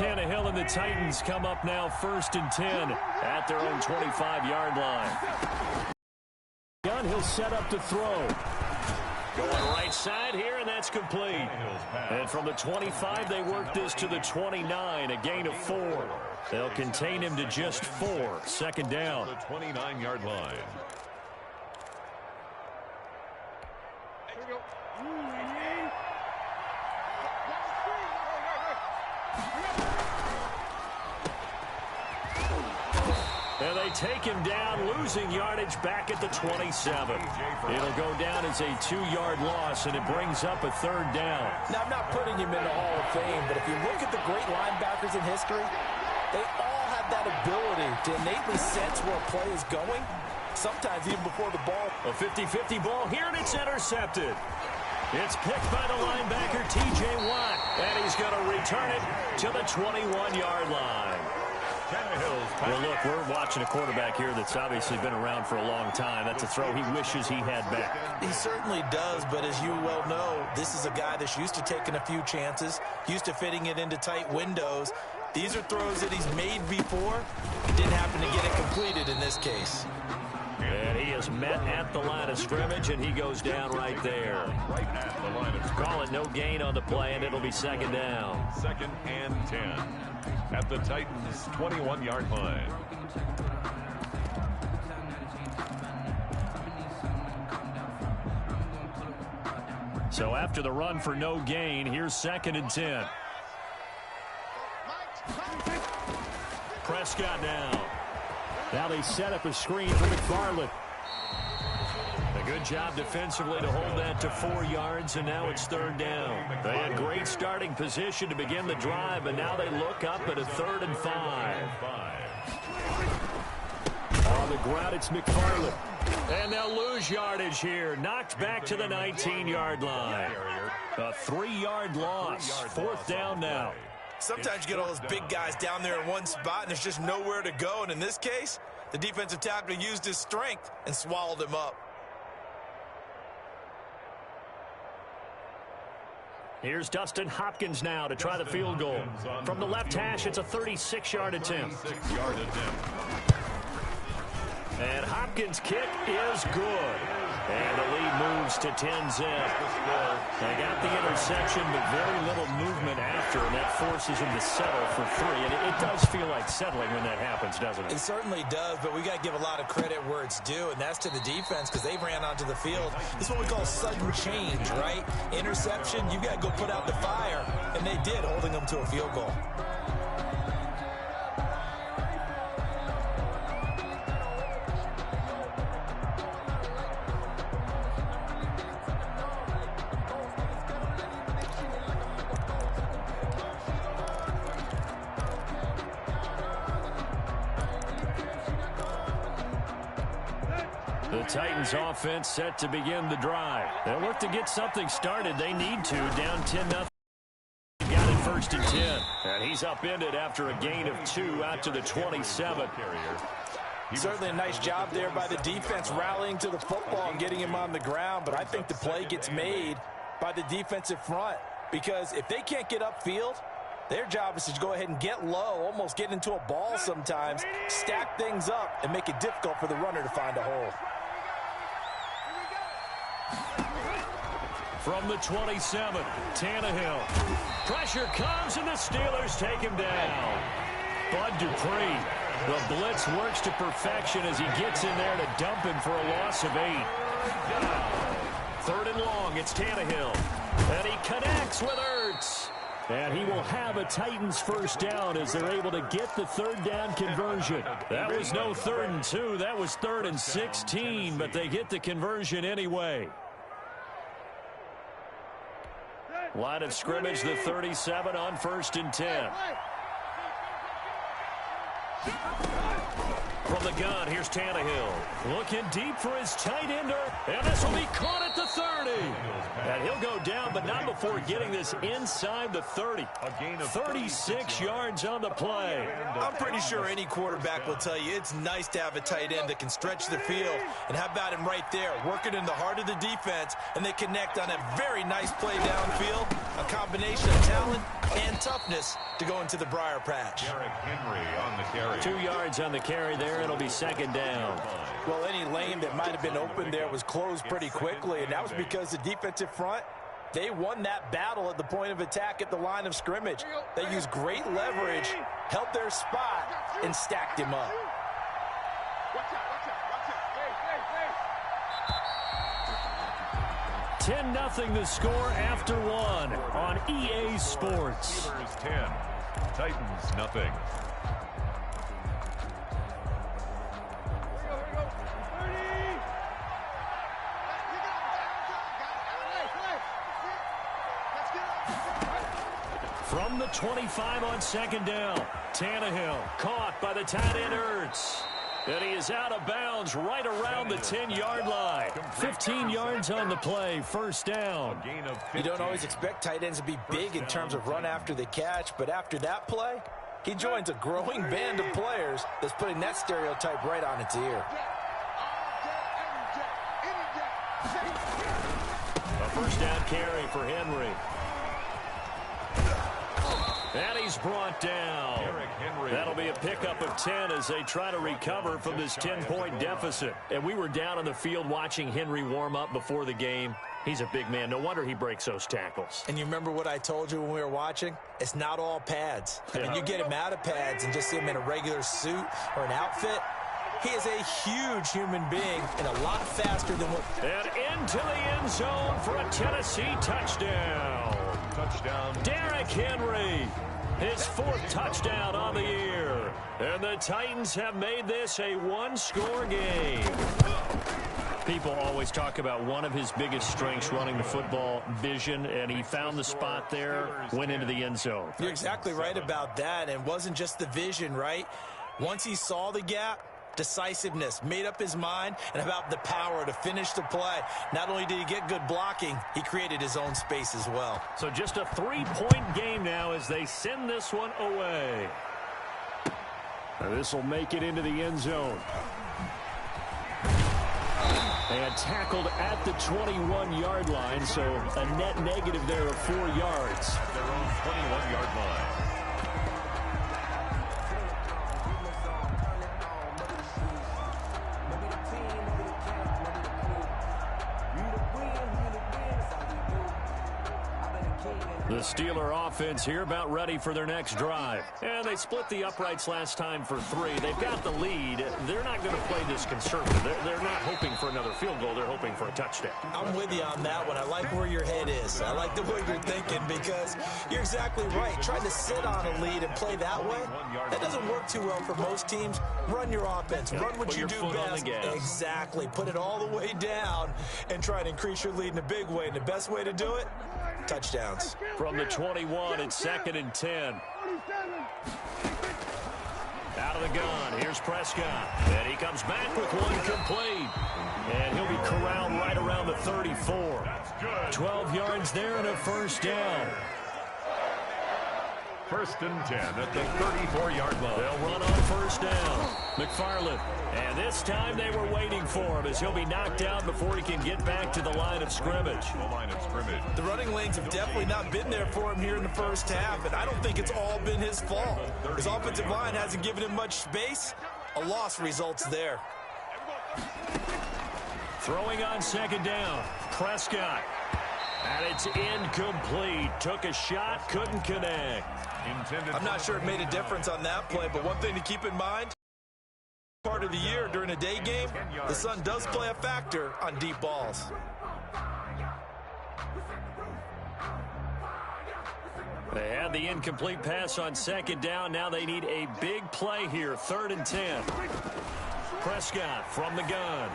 Tannehill and the Titans come up now 1st and 10 at their own 25-yard line. He'll set up to throw. Going right side here, and that's complete. And from the 25, they work this to the 29, a gain of 4. They'll contain him to just 4. 2nd down. The 29-yard line. And they take him down, losing yardage back at the 27. It'll go down as a 2-yard loss, and it brings up a 3rd down. Now, I'm not putting him in the Hall of Fame, but if you look at the great linebackers in history, they all have that ability to innately sense where a play is going, sometimes even before the ball. A 50-50 ball here, and it's intercepted. It's picked by the linebacker, T.J. Watt, and he's going to return it to the 21-yard line. Well, look, we're watching a quarterback here that's obviously been around for a long time. That's a throw he wishes he had back. He certainly does, but as you well know, this is a guy that's used to taking a few chances, used to fitting it into tight windows. These are throws that he's made before. Didn't happen to get it completed in this case. And he is met at the line of scrimmage, and he goes down right there. Right at the line of scrimmage. Call it no gain on the play, and it'll be 2nd down. 2nd and 10 at the Titans' 21-yard line. So after the run for no gain, here's 2nd and 10. Prescott now. Now they set up a screen for McFarland. A good job defensively to hold that to 4 yards, and now it's 3rd down. They had great starting position to begin the drive, but now they look up at a 3rd and 5. On the ground, it's McFarland. And they'll lose yardage here. Knocked back to the 19-yard line. A 3-yard loss. 4th down now. Sometimes you get all those big guys down there in one spot, and there's just nowhere to go. And in this case, the defensive tackle used his strength and swallowed him up. Here's Dustin Hopkins now to try the field goal. From the left hash, it's a 36-yard attempt. And Hopkins' kick is good. And the lead moves to 10-zip. They got the interception, but very little movement after, and that forces him to settle for 3. And it does feel like settling when that happens, doesn't it? It certainly does, but we got to give a lot of credit where it's due, and that's to the defense because they ran onto the field. This is what we call sudden change, right? Interception, you got to go put out the fire, and they did, holding them to a field goal. The Titans offense set to begin the drive. They'll look to get something started. They need to. Down 10-0. Got it 1st and 10. And he's upended after a gain of 2 out to the 27. Certainly a nice job there by the defense rallying to the football and getting him on the ground. But I think the play gets made by the defensive front because if they can't get upfield, their job is to go ahead and get low, almost get into a ball sometimes, stack things up, and make it difficult for the runner to find a hole. From the 27, Tannehill. Pressure comes, and the Steelers take him down. Bud Dupree. The blitz works to perfection as he gets in there to dump him for a loss of 8. 3rd and long, it's Tannehill. And he connects with Ertz. And he will have a Titans 1st down as they're able to get the 3rd down conversion. That was no 3rd and 2. That was 3rd and 16, but they get the conversion anyway. Line of scrimmage, the 37 on 1st and 10. From the gun, here's Tannehill. Looking deep for his tight ender. And this will be caught at the 30. And he'll go down, but not before getting this inside the 30. 36 yards on the play. I'm pretty sure any quarterback will tell you it's nice to have a tight end that can stretch the field. And how about him right there, working in the heart of the defense, and they connect on a very nice play downfield. A combination of talent and toughness to go into the briar patch. Derrick Henry on the carry. 2 yards on the carry there. It'll be second down. Well, any lane that might have been open there was closed pretty quickly, and that was because the defensive front, they won that battle at the point of attack at the line of scrimmage. They used great leverage, held their spot, and stacked him up. 10-0 the score after one on EA Sports. Steelers 10, Titans nothing. From the 25 on second down, Tannehill caught by the tight end Ertz. And he is out of bounds right around the 10-yard line. 15 yards on the play, first down. You don't always expect tight ends to be big in terms of run after the catch, but after that play, he joins a growing band of players that's putting that stereotype right on its ear. A first down carry for Henry. And he's brought down. That'll be a pickup of 10 as they try to recover from this 10-point deficit. And we were down on the field watching Henry warm up before the game. He's a big man. No wonder he breaks those tackles. And you remember what I told you when we were watching? It's not all pads. I mean, you get him out of pads and just see him in a regular suit or an outfit. He is a huge human being and a lot faster than what... And into the end zone for a Tennessee touchdown. Touchdown. Derrick Henry, his fourth touchdown on the year. And the Titans have made this a one-score game. People always talk about one of his biggest strengths running the football, vision, and he found the spot there, went into the end zone. You're exactly right about that, and it wasn't just the vision, right? Once he saw the gap, decisiveness, made up his mind, and about the power to finish the play. Not only did he get good blocking, he created his own space as well. So just a 3-point game now as they send this one away. This will make it into the end zone. And tackled at the 21-yard line, so a net negative there of 4 yards. Their own 21-yard line. The Steeler offense here about ready for their next drive. And they split the uprights last time for 3. They've got the lead. They're not going to play this conservative. They're not hoping for another field goal. They're hoping for a touchdown. I'm with you on that one. I like where your head is. I like the way you're thinking because you're exactly right. Trying to sit on a lead and play that way, that doesn't work too well for most teams. Run your offense. Run what you do best. Exactly. Put it all the way down and try to increase your lead in a big way. And the best way to do it, touchdowns. From the 21, it's 2nd and 10. Out of the gun, here's Prescott. And he comes back with one complete. And he'll be corralled right around the 34. 12 yards there and a first down. 1st and 10 at the 34-yard line. They'll run on first down. McFarland. And this time they were waiting for him as he'll be knocked out before he can get back to the line of scrimmage. The running lanes have definitely not been there for him here in the first half, and I don't think it's all been his fault. His offensive line hasn't given him much space. A loss results there. Throwing on second down. Prescott. And it's incomplete. Took a shot, couldn't connect. I'm not sure it made a difference on that play, but one thing to keep in mind, part of the year during a day game, the sun does play a factor on deep balls. They had the incomplete pass on second down. Now they need a big play here. 3rd and 10. Prescott from the gun.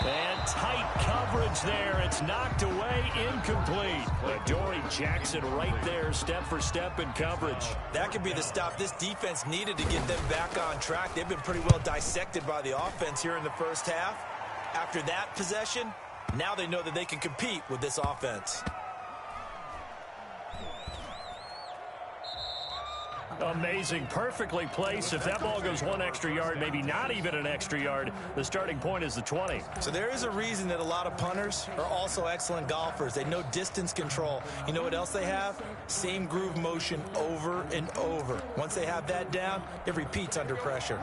And tight coverage there. It's knocked away, incomplete. Adoree Jackson right there, step for step in coverage. That could be the stop this defense needed to get them back on track. They've been pretty well dissected by the offense here in the first half. After that possession, now they know that they can compete with this offense. Amazing, perfectly placed. If that ball goes one extra yard, maybe not even an extra yard, the starting point is the 20. So there is a reason that a lot of punters are also excellent golfers. They know distance control. You know what else they have? Same groove motion over and over. Once they have that down, it repeats under pressure.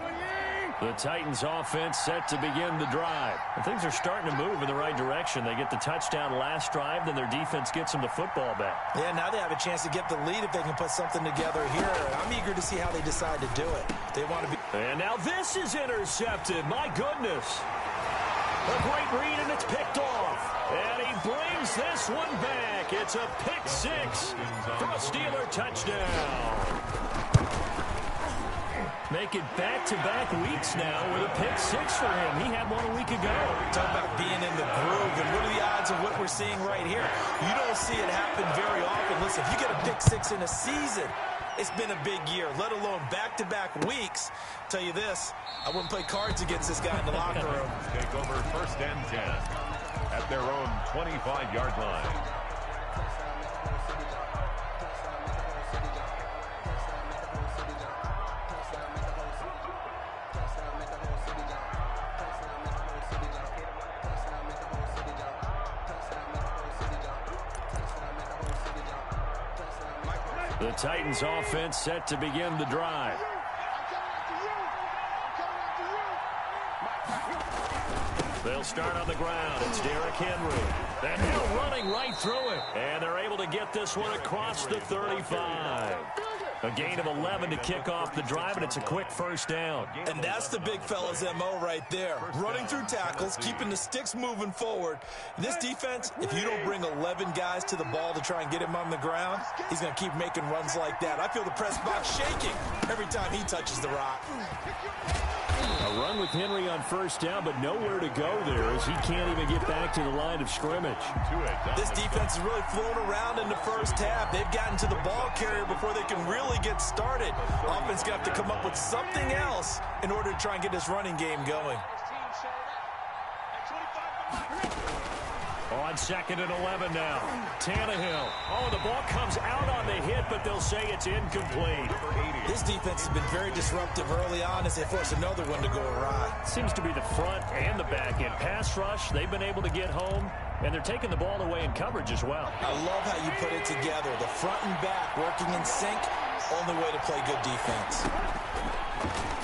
The Titans offense set to begin the drive. And things are starting to move in the right direction. They get the touchdown last drive, then their defense gets them the football back. Yeah, now they have a chance to get the lead if they can put something together here. I'm eager to see how they decide to do it. They want to be... And now this is intercepted. My goodness. A great read, and it's picked off. And he brings this one back. It's a pick six for a Steeler touchdown. Make it back-to-back weeks now with a pick six for him. He had one a week ago. Talk about being in the groove, and what are the odds of what we're seeing right here? You don't see it happen very often. Listen, if you get a pick six in a season, it's been a big year, let alone back-to-back weeks. Tell you this, I wouldn't play cards against this guy in the locker room. Take over 1st and 10 at their own 25-yard line. The Titans offense set to begin the drive. They'll start on the ground. It's Derrick Henry. And now running right through it. And they're able to get this one across the 35. A gain of 11 to kick off the drive, and it's a quick first down. And that's the big fella's MO right there. Running through tackles, keeping the sticks moving forward. This defense, if you don't bring 11 guys to the ball to try and get him on the ground, he's going to keep making runs like that. I feel the press box shaking every time he touches the rock. A run with Henry on first down, but nowhere to go there as he can't even get back to the line of scrimmage. This defense is really flown around in the first half. They've gotten to the ball carrier before they can really get started. Offense going to have to come up with something else in order to try and get this running game going. On 2nd and 11 now. Tannehill. Oh, the ball comes out on the hit, but they'll say it's incomplete. This defense has been very disruptive early on as they force another one to go awry. Seems to be the front and the back end. Pass rush, they've been able to get home, and they're taking the ball away in coverage as well. I love how you put it together. The front and back working in sync, only way to play good defense.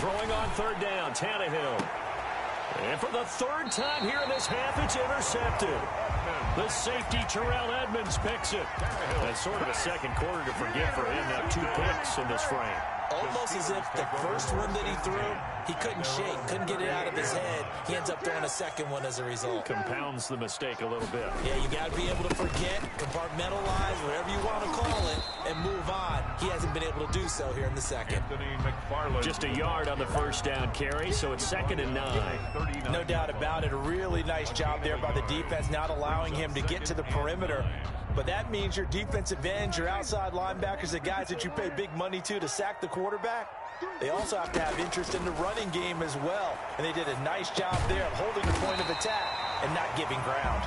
Throwing on 3rd down, Tannehill. And for the 3rd time here in this half, it's intercepted. The safety, Terrell Edmunds, picks it. That's sort of a second quarter to forget for him. Now 2 picks in this frame. Almost as if the first one that he threw, he couldn't shake, couldn't get it out of his head. He ends up throwing a second one as a result. Compounds the mistake a little bit. Yeah, you got to be able to forget, compartmentalize, whatever you want to call it, and move on. He hasn't been able to do so here in the second. Just a yard on the first down carry, so it's 2nd and 9. No doubt about it. A really nice job there by the defense, not allowing him to get to the perimeter. But that means your defensive ends, your outside linebackers, the guys that you pay big money to sack the quarterback, they also have to have interest in the running game as well. And they did a nice job there of holding the point of attack and not giving ground.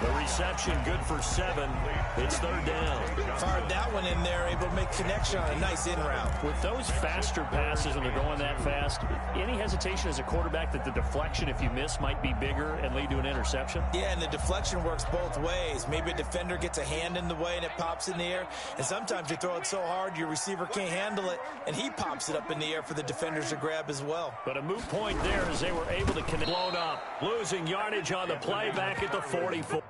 The reception good for 7. It's 3rd down. Fired that one in there, able to make connection on a nice in route. With those faster passes and they're going that fast, any hesitation as a quarterback that the deflection, if you miss, might be bigger and lead to an interception? Yeah, and the deflection works both ways. Maybe a defender gets a hand in the way and it pops in the air. And sometimes you throw it so hard your receiver can't handle it, and he pops it up in the air for the defenders to grab as well. But a moot point there as they were able to connect. Blown up, losing yardage on the play back at the 44.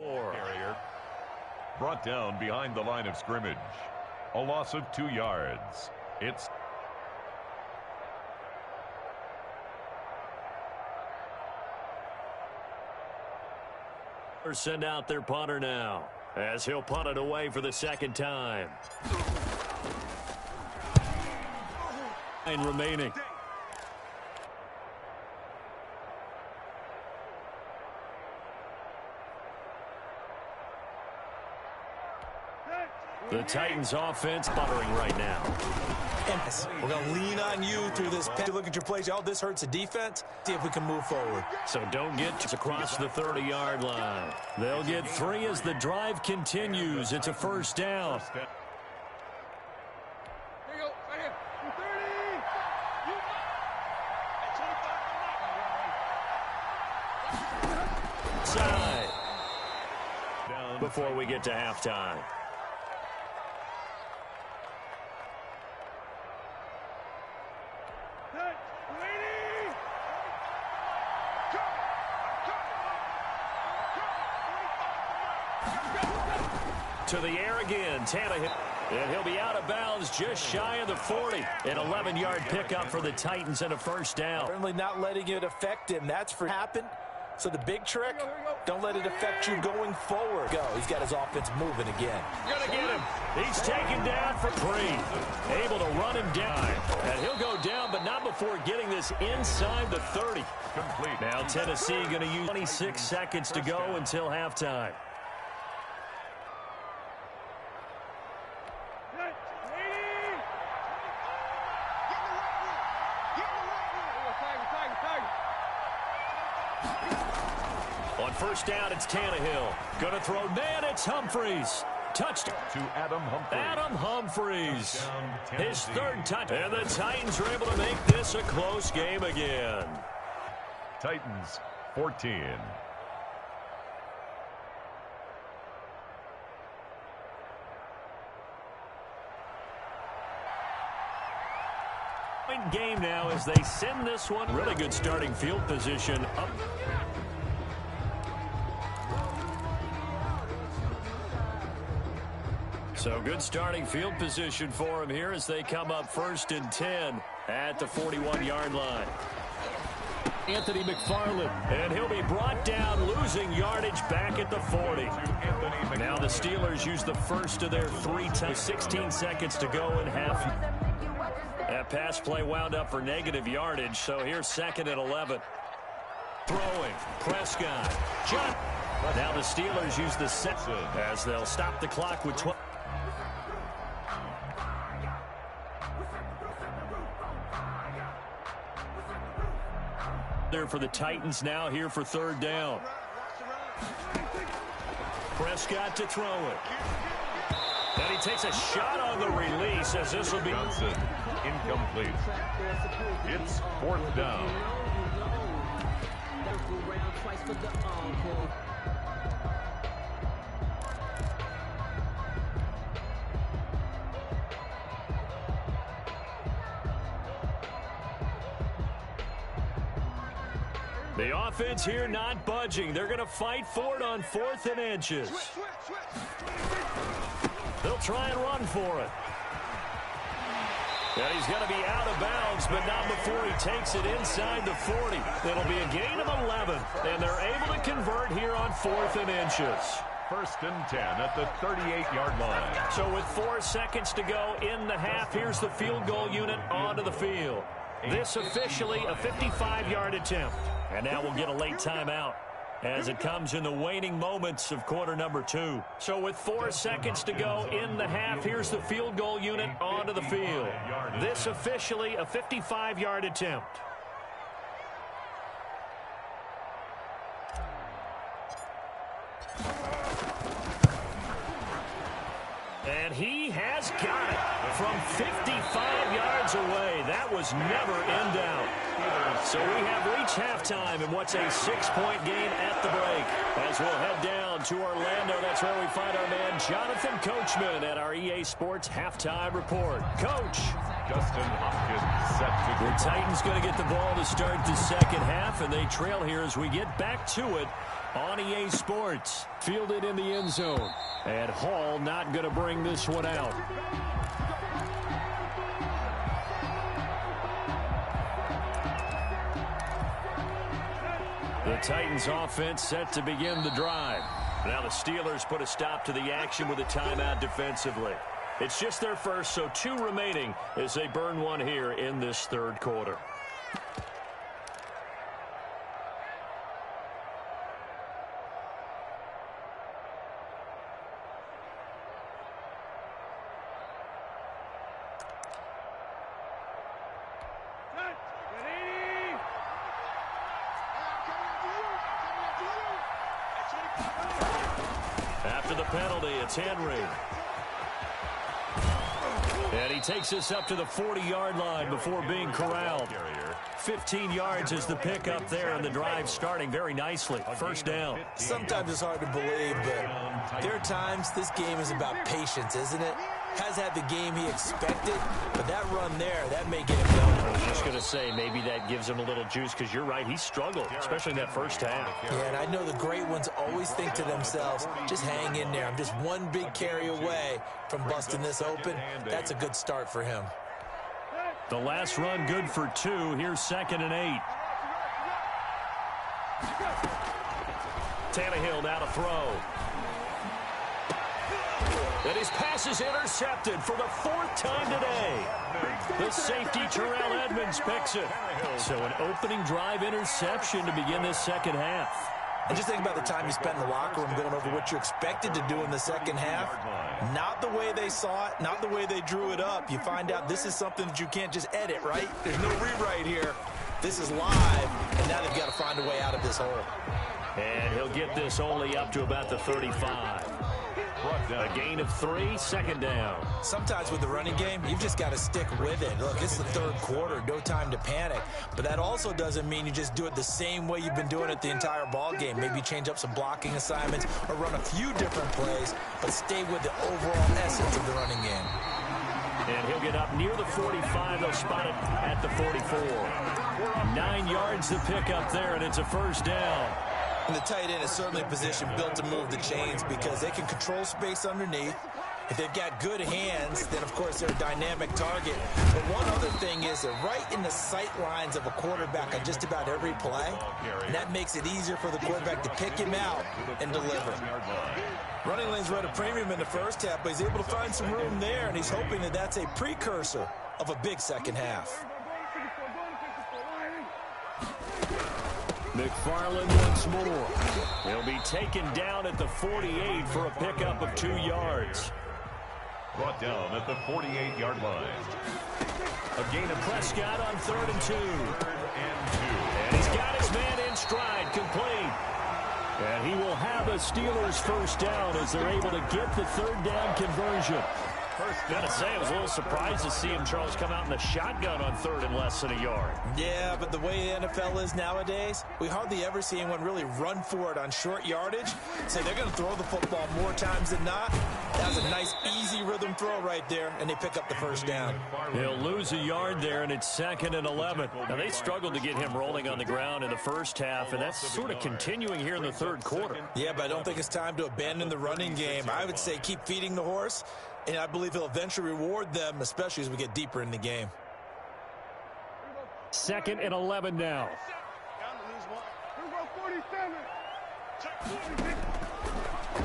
Carrier brought down behind the line of scrimmage. A loss of 2 yards. It's send out their punter now as he'll punt it away for the second time. 9 remaining. The Titans offense buttering right now. We're going to lean on you through this. Look at your plays. Oh, this hurts the defense. See if we can move forward. So don't get across the 30-yard line. They'll get 3 as the drive continues. It's a first down. Side. Before we get to halftime. To the air again, Tannehill. And he'll be out of bounds just shy of the 40. An 11-yard pickup for the Titans and a first down. Certainly not letting it affect him. That's for happen. So the big trick, don't let it affect you going forward. He's got his offense moving again. Gonna get him. He's taken down for Creed. Able to run him down. And he'll go down, but not before getting this inside the 30. complete. Now Tennessee going to use 26 seconds to go until halftime. On first down, it's Tannehill. Going to throw, man, it's Humphries. Touchdown to Adam Humphries. Adam Humphries. His third touchdown. And the Titans are able to make this a close game again. Titans 14. Game now as they send this one. Really good starting field position up. So good starting field position for him here as they come up 1st and 10 at the 41-yard line. Anthony McFarland, and he'll be brought down, losing yardage back at the 40. Now the Steelers use the first of their 3 times. 16 seconds to go in half. That pass play wound up for negative yardage, so here's 2nd and 11. Throwing, Prescott. Jump. Now the Steelers use the set as they'll stop the clock with 12. There for the Titans now here for 3rd down. Prescott to throw it. And he takes a shot on the release as this will be Johnson, incomplete. It's 4th down. The offense here not budging. They're going to fight for it on 4th and inches. They'll try and run for it. And he's going to be out of bounds, but not before he takes it inside the 40. It'll be a gain of 11, and they're able to convert here on 4th and inches. 1st and 10 at the 38-yard line. So with 4 seconds to go in the half, here's the field goal unit onto the field. This officially a 55-yard attempt. And now we'll get a late timeout as it comes in the waning moments of quarter number 2. So with 4 seconds to go in the half, here's the field goal unit onto the field. This officially a 55-yard attempt. And he has got it from 55 yards hands away. That was never in doubt. So we have reached halftime in what's a 6-point game at the break. As we'll head down to Orlando, that's where we find our man Jonathan Coachman at our EA Sports Halftime Report. Coach. Justin Hopkins set to The Titans going to get the ball to start the second half, and they trail here as we get back to it on EA Sports. Fielded in the end zone. And Hall not going to bring this one out. The Titans offense set to begin the drive. Now the Steelers put a stop to the action with a timeout defensively. It's just their first, so 2 remaining as they burn one here in this third quarter. After the penalty, it's Henry. And he takes us up to the 40-yard line before being corralled. 15 yards is the pickup there, and the drive starting very nicely. First down. Sometimes it's hard to believe, but there are times this game is about patience, isn't it? Has had the game he expected, but that run there, that may get him going. I was just going to say, maybe that gives him a little juice, because you're right, he struggled, especially in that first half. Yeah, and I know the great ones always think to themselves, just hang in there. I'm just one big carry away from busting this open. That's a good start for him. The last run good for 2. Here's 2nd and 8. Tannehill now to throw. And his pass is intercepted for the 4th time today. The safety, Terrell Edmonds, picks it. So an opening drive interception to begin this second half. And just think about the time you spent in the locker room going over what you expected to do in the second half. Not the way they saw it, not the way they drew it up. You find out this is something that you can't just edit, right? There's no rewrite here. This is live, and now they've got to find a way out of this hole. And he'll get this only up to about the 35. A gain of 3, 2nd down. Sometimes with the running game, you've just got to stick with it. Look, it's the third quarter, no time to panic. But that also doesn't mean you just do it the same way you've been doing it the entire ball game. Maybe change up some blocking assignments or run a few different plays, but stay with the overall essence of the running game. And he'll get up near the 45. They'll spot it at the 44. 9 yards to pick up there, and it's a first down. And the tight end is certainly a position built to move the chains because they can control space underneath. If they've got good hands, then, of course, they're a dynamic target. But one other thing is they're right in the sight lines of a quarterback on just about every play, and that makes it easier for the quarterback to pick him out and deliver. Running lanes were at a premium in the first half, but he's able to find some room there, and he's hoping that that's a precursor of a big second half. McFarland once more. He'll be taken down at the 48 for a pickup of 2 yards. Brought down at the 48-yard line. A gain of Prescott on 3rd and 2. And he's got his man in stride, complete. And he will have a Steelers first down as they're able to get the 3rd down conversion. Gotta say, I was a little surprised to see him, Charles, come out in the shotgun on 3rd and less than a yard. Yeah, but the way the NFL is nowadays, we hardly ever see anyone really run for it on short yardage. So they're going to throw the football more times than not. That was a nice, easy rhythm throw right there, and they pick up the first down. He'll lose a yard there, and it's 2nd and 11. Now, they struggled to get him rolling on the ground in the first half, and that's sort of continuing here in the third quarter. Yeah, but I don't think it's time to abandon the running game. I would say keep feeding the horse. And I believe he'll eventually reward them, especially as we get deeper in the game. 2nd and 11 now.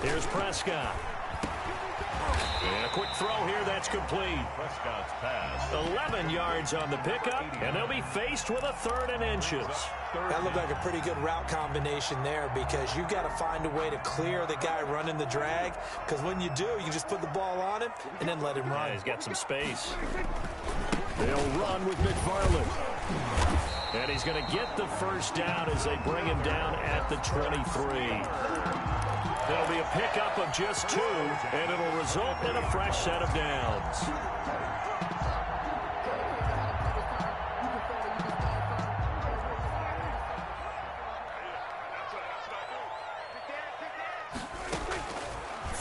Here's Prescott. And a quick throw here, that's complete. Prescott's pass. 11 yards on the pickup, and they'll be faced with a 3rd and inches. That looked like a pretty good route combination there because you've got to find a way to clear the guy running the drag, because when you do, you just put the ball on him and then let him run. Yeah, he's got some space. They'll run with McFarland. And he's going to get the first down as they bring him down at the 23. That'll be a pickup of just 2, and it'll result in a fresh set of downs.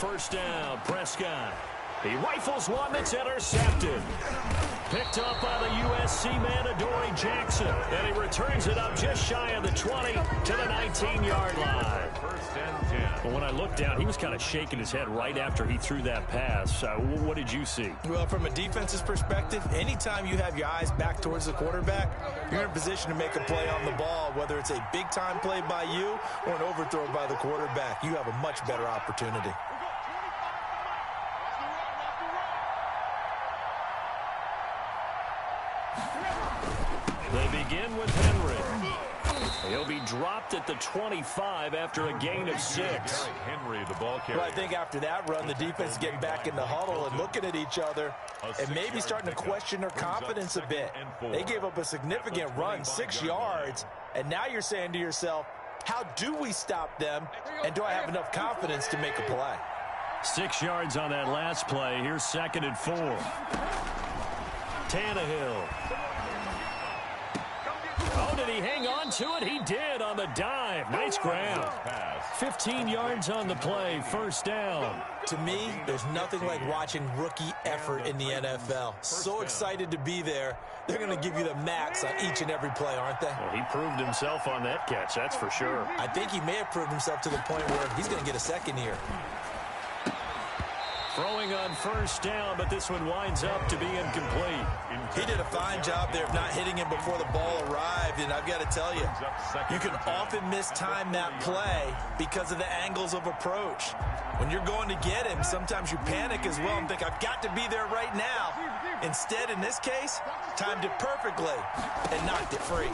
first down. Prescott. He rifles one that's intercepted. Picked up by the USC man, Adoree Jackson. And he returns it up just shy of the 20 to the 19-yard line. First and 10. Well, when I looked down, he was kind of shaking his head right after he threw that pass. What did you see? Well, from a defense's perspective, anytime you have your eyes back towards the quarterback, you're in a position to make a play on the ball, whether it's a big-time play by you or an overthrow by the quarterback. You have a much better opportunity. They begin with Henry. He'll be dropped at the 25 after a gain of 6. Henry, the ball carrier. Well, I think after that run, the defense getting back in the huddle and looking at each other and maybe starting to question their confidence a bit. They gave up a significant run, 6 yards, and now you're saying to yourself, how do we stop them, and do I have enough confidence to make a play? 6 yards on that last play. Here's 2nd and 4. Tannehill. Oh, did he hang on to it? He did on the dive. Nice grab. 15 yards on the play. First down. To me, there's nothing like watching rookie effort in the NFL. So excited to be there. They're going to give you the max on each and every play, aren't they? Well, he proved himself on that catch, that's for sure. I think he may have proved himself to the point where he's going to get a second here. Throwing on first down, but this one winds up to be incomplete. He did a fine job there of not hitting him before the ball arrived, and I've got to tell you, you can often mistime that play because of the angles of approach. When you're going to get him, sometimes you panic as well and think, I've got to be there right now. Instead, in this case, timed it perfectly and knocked it free.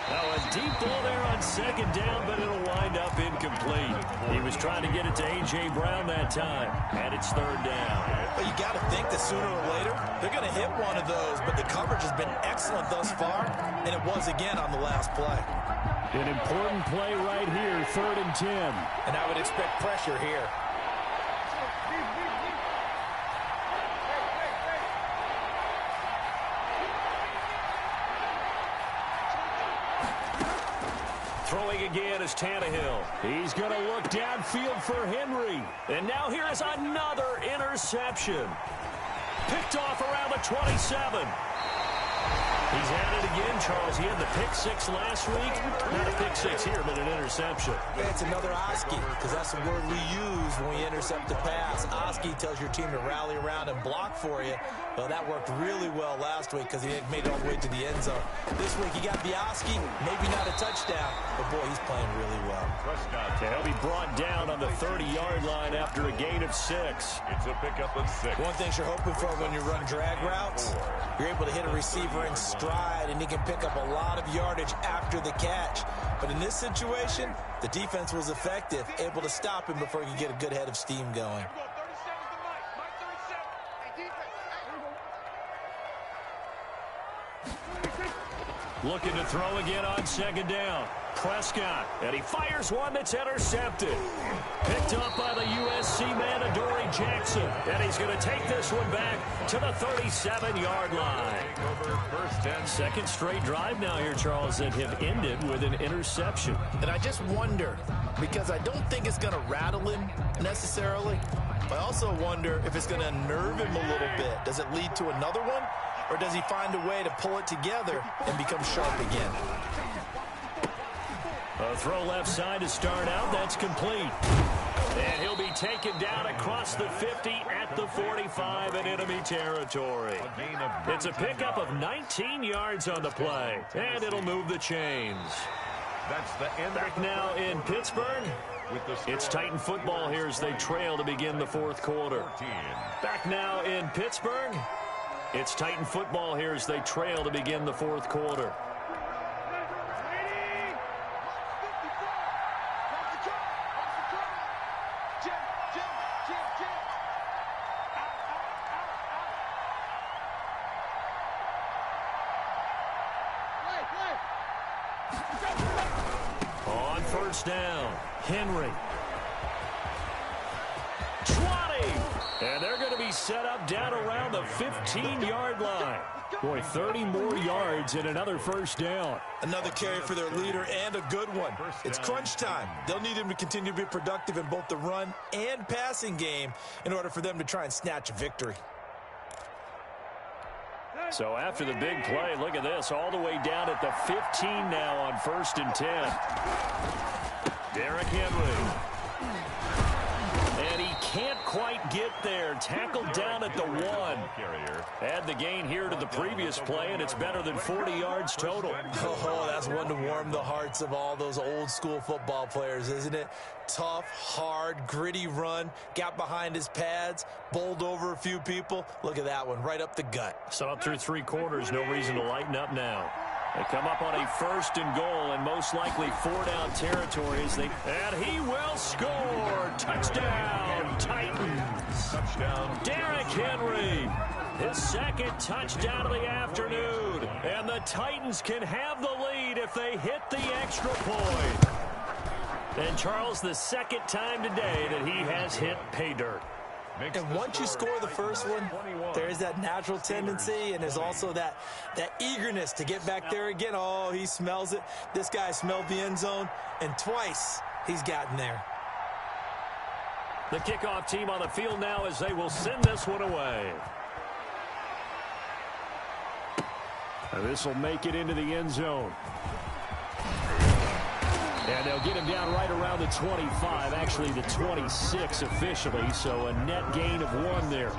Now a deep ball there on second down, but it'll wind up incomplete. He was trying to get it to A.J. Brown that time, and it's third down. Well, you got to think that sooner or later, they're going to hit one of those, but the coverage has been excellent thus far, and it was again on the last play. An important play right here, 3rd and 10. And I would expect pressure here. Throwing again is Tannehill. He's going to look downfield for Henry. And now here is another interception. Picked off around the 27. He's had it again, Charles. He had the pick 6 last week. Not a pick 6 here, but an interception. It's another Oski, because that's the word we use when we intercept a pass. Oski tells your team to rally around and block for you. Well, that worked really well last week because he made it all the way to the end zone. This week he got the Oski, maybe not a touchdown, but boy, he's playing really well. And he'll be brought down on the 30-yard line after a gain of 6. It's a pickup of 6. One thing you're hoping for when you run drag routes, you're able to hit a receiver in stride, and he can pick up a lot of yardage after the catch. But in this situation, the defense was effective, able to stop him before he could get a good head of steam going. Looking to throw again on second down. Prescott, and he fires one that's intercepted. Picked up by the USC man, Adoree Jackson. And he's going to take this one back to the 37-yard line. Second straight drive now here, Charles, that have ended with an interception. And I just wonder, because I don't think it's going to rattle him necessarily, but I also wonder if it's going to unnerve him a little bit. Does it lead to another one? Or does he find a way to pull it together and become sharp again? A throw left side to start out. That's complete. And he'll be taken down across the 50 at the 45 in enemy territory. It's a pickup of 19 yards on the play. And it'll move the chains. That's the end. Back now in Pittsburgh. It's Titan football here as they trail to begin the fourth quarter. Back now in Pittsburgh. It's Titan football here as they trail to begin the fourth quarter. On first down, Henry. 20. And they're going to be he's set up down around the 15-yard line. Boy, 30 more yards and another first down. Another carry for their leader and a good one. It's crunch time. They'll need him to continue to be productive in both the run and passing game in order for them to try and snatch a victory. So after the big play, look at this, all the way down at the 15 now on 1st and 10. Derrick Henry. And he can't quite get there. Tackled down at the 1. Add the gain here to the previous play, and it's better than 40 yards total. Oh, that's one to warm the hearts of all those old school football players, isn't it? Tough, hard, gritty run. Got behind his pads, bowled over a few people. Look at that one, right up the gut. Saw it through 3 quarters. No reason to lighten up now. They come up on a 1st and goal and most likely 4-down territories. And he will score. Touchdown, Titans. Touchdown. Derrick Henry. His 2nd touchdown of the afternoon. And the Titans can have the lead if they hit the extra point. And Charles, the 2nd time today that he has hit pay dirt. And once you score the first one, there's that natural tendency, and there's also that eagerness to get back there again. Oh, he smells it. This guy smelled the end zone, and twice he's gotten there. The kickoff team on the field now as they will send this one away. And this will make it into the end zone. And they'll get him down right around the 25, actually the 26 officially, so a net gain of 1 there.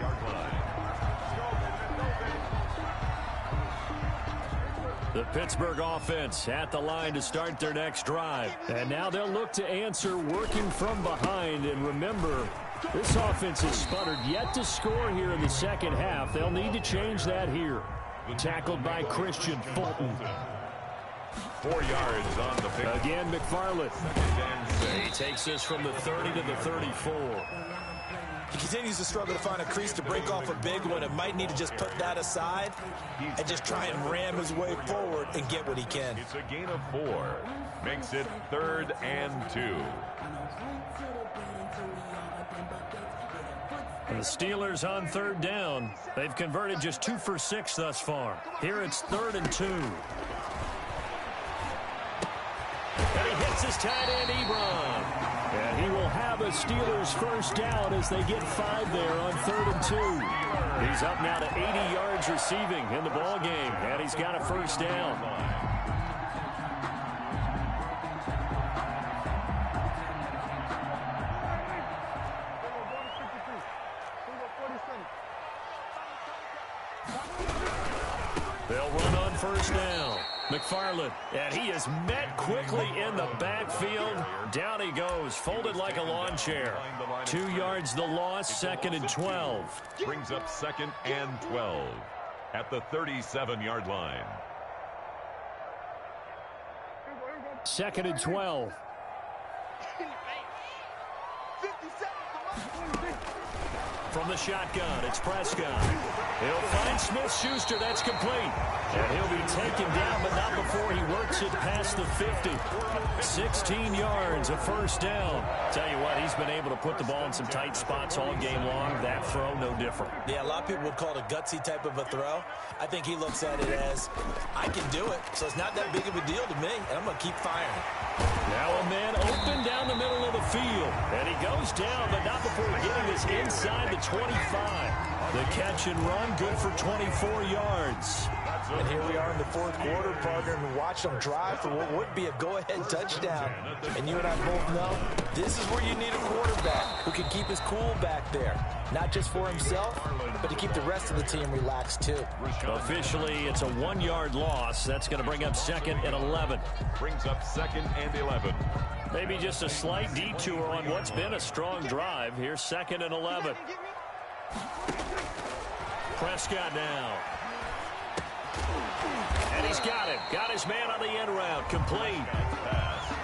The Pittsburgh offense at the line to start their next drive. And now they'll look to answer working from behind. And remember, this offense has sputtered yet to score here in the second half. They'll need to change that here. Tackled by Christian Fulton. 4 yards on the pick. Again, McFarland. He takes this from the 30 to the 34. He continues to struggle to find a crease to break off a big one. It might need to just put that aside and just try and ram his way forward and get what he can. It's a gain of 4. Makes it 3rd and 2. And the Steelers on 3rd down. They've converted just 2 for 6 thus far. Here it's 3rd and 2. And he hits his tight end, Ebron. And he will have a Steelers first down as they get 5 there on 3rd and 2. He's up now to 80 yards receiving in the ball game, and he's got a first down. They'll run on first down. McFarland, and he is met quickly in the backfield. Down he goes, folded like a lawn chair. 2 yards the loss, 2nd and 12. Brings up 2nd and 12 at the 37-yard line. 2nd and 12. From the shotgun, it's Prescott. He'll find Smith-Schuster. That's complete. And he'll be taken down, but not before he works it past the 50. 16 yards, a first down. Tell you what, he's been able to put the ball in some tight spots all game long. That throw, no different. Yeah, a lot of people would call it a gutsy type of a throw. I think he looks at it as, I can do it, so it's not that big of a deal to me, and I'm going to keep firing. Now a man open down the middle of the field. And he goes down, but not before getting this inside the 25. The catch and run, good for 24 yards. And here we are in the 4th quarter, partner, and watch them drive for what would be a go-ahead touchdown. And you and I both know this is where you need a quarterback who can keep his cool back there. Not just for himself, but to keep the rest of the team relaxed, too. Officially, it's a 1-yard loss. That's going to bring up 2nd and 11. Brings up 2nd and 11. Maybe just a slight detour on what's been a strong drive. Here's 2nd and 11. Prescott now. And he's got it. Got his man on the end route. Complete.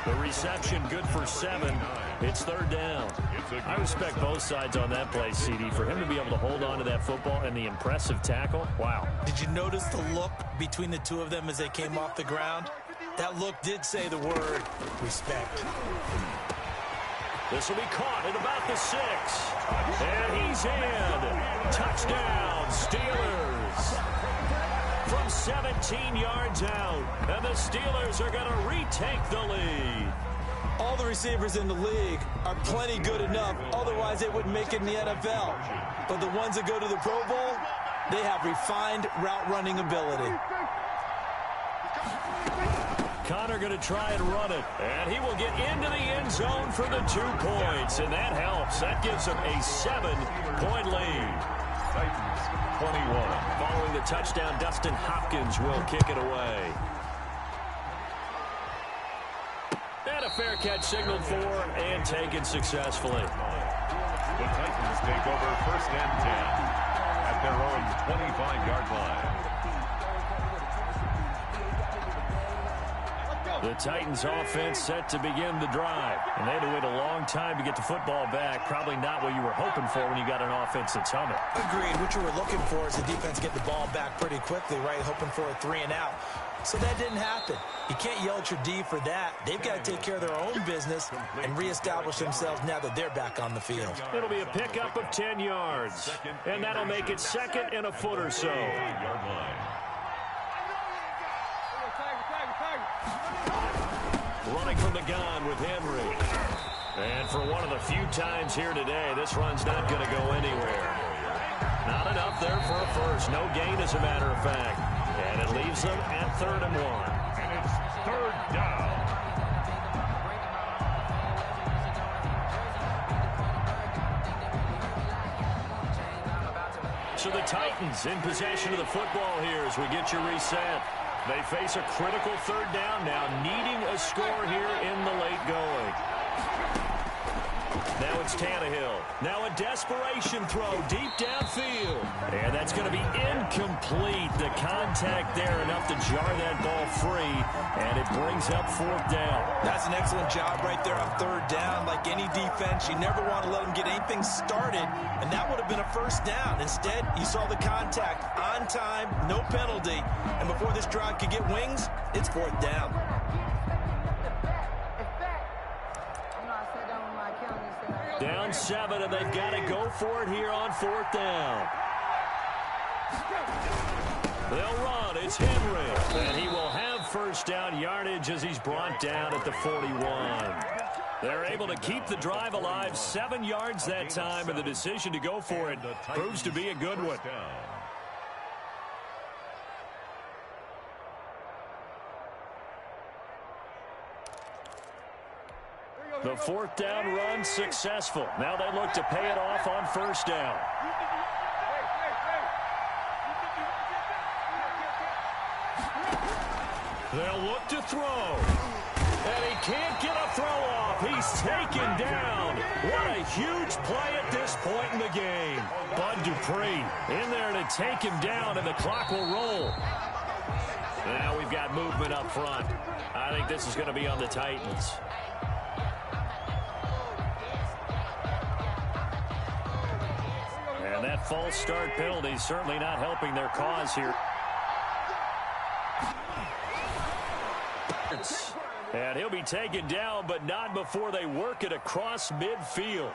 The reception good for 7. It's 3rd down. I respect both sides on that play, CD. For him to be able to hold on to that football and the impressive tackle, wow. Did you notice the look between the two of them as they came off the ground? That look did say the word respect. This will be caught at about the 6. And he's in. Touchdown, Steelers. From 17 yards out. And the Steelers are going to retake the lead. All the receivers in the league are plenty good enough. Otherwise, they wouldn't make it in the NFL. But the ones that go to the Pro Bowl, they have refined route running ability. Connor going to try and run it. And he will get into the end zone for the 2 points. And that helps. That gives him a 7-point lead. Titans 21. Following the touchdown, Dustin Hopkins will kick it away. And a fair catch signaled for and taken successfully. The Titans take over 1st and 10 at their own 25-yard line. The Titans offense set to begin the drive. And they had to wait a long time to get the football back. Probably not what you were hoping for when you got an offense that's humming. Agreed. What you were looking for is the defense get the ball back pretty quickly, right? Hoping for a 3 and out. So that didn't happen. You can't yell at your D for that. They've got to take care of their own business and reestablish themselves now that they're back on the field. It'll be a pickup of 10 yards. And that'll make it 2nd and a foot or so. Running from the gun with Henry. And for one of the few times here today, this run's not going to go anywhere. Not enough there for a first. No gain, as a matter of fact. And it leaves them at 3rd and 1. And it's 3rd down. So the Titans in possession of the football here as we get you reset. They face a critical 3rd down now, needing a score here in the late going. Now it's Tannehill. Now a desperation throw deep downfield. And that's going to be incomplete. The contact there enough to jar that ball free. And it brings up 4th down. That's an excellent job right there on 3rd down. Like any defense, you never want to let them get anything started. And that would have been a 1st down. Instead, you saw the contact on time, no penalty. And before this drive could get wings, it's 4th down. Down 7, and they've got to go for it here on 4th down. They'll run. It's Henry. And he will have 1st down yardage as he's brought down at the 41. They're able to keep the drive alive. 7 yards that time, and the decision to go for it proves to be a good one. The 4th down run successful. Now they look to pay it off on 1st down. They'll look to throw. And he can't get a throw off. He's taken down. What a huge play at this point in the game. Bud Dupree in there to take him down, and the clock will roll. Now we've got movement up front. I think this is going to be on the Titans. And that false start penalty is certainly not helping their cause here. And he'll be taken down, but not before they work it across midfield.